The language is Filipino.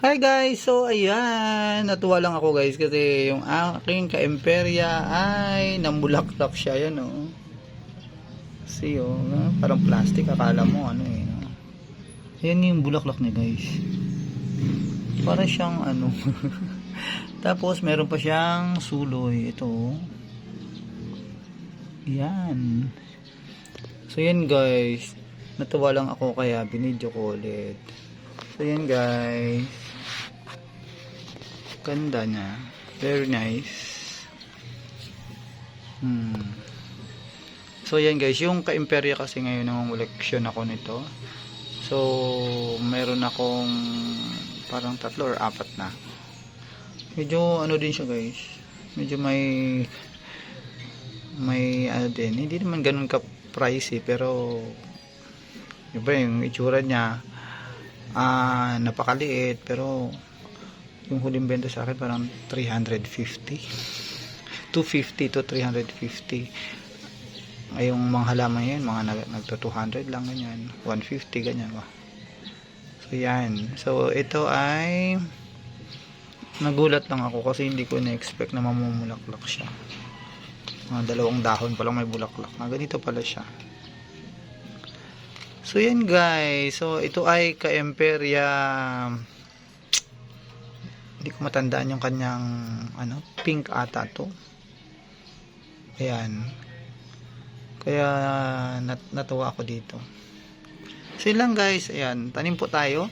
Hi guys! So ayan, natuwa lang ako guys kasi yung aking ka-Emperia ay namulaklak siya, yan oh. See oh, parang plastic, akala mo ano eh. No? Ayan yung bulaklak niya guys. Para siyang ano. Tapos meron pa siyang suloy, ito oh. Yan. So yan guys, natuwa lang ako kaya binidyo ko ulit. So yan guys, ganda niya, very nice. So yan guys, yung ka-Imperia kasi ngayon nangunguleksyon ako nito. So meron akong parang 3 or 4 na. Medyo ano din siya guys, medyo may ano din, hindi naman ganun ka pricey, pero iba yung itsura niya. Napakaliit, pero yung huling benta sa akin parang 250 to 350. Ngayong mga halaman yan, mga nagto 200 lang, ganyan, 150 ganyan ba. So yan, so ito ay nagulat lang ako kasi hindi ko na-expect na mamumulaklak siya. Mga 2 dahon pa lang may bulaklak na ganito pala siya. So yan guys, so ito ay ka-Emperia, hindi ko matandaan yung kanyang ano, pink ata to. Ayan, kaya natuwa ako dito. So yun lang guys, ayan, tanim po tayo.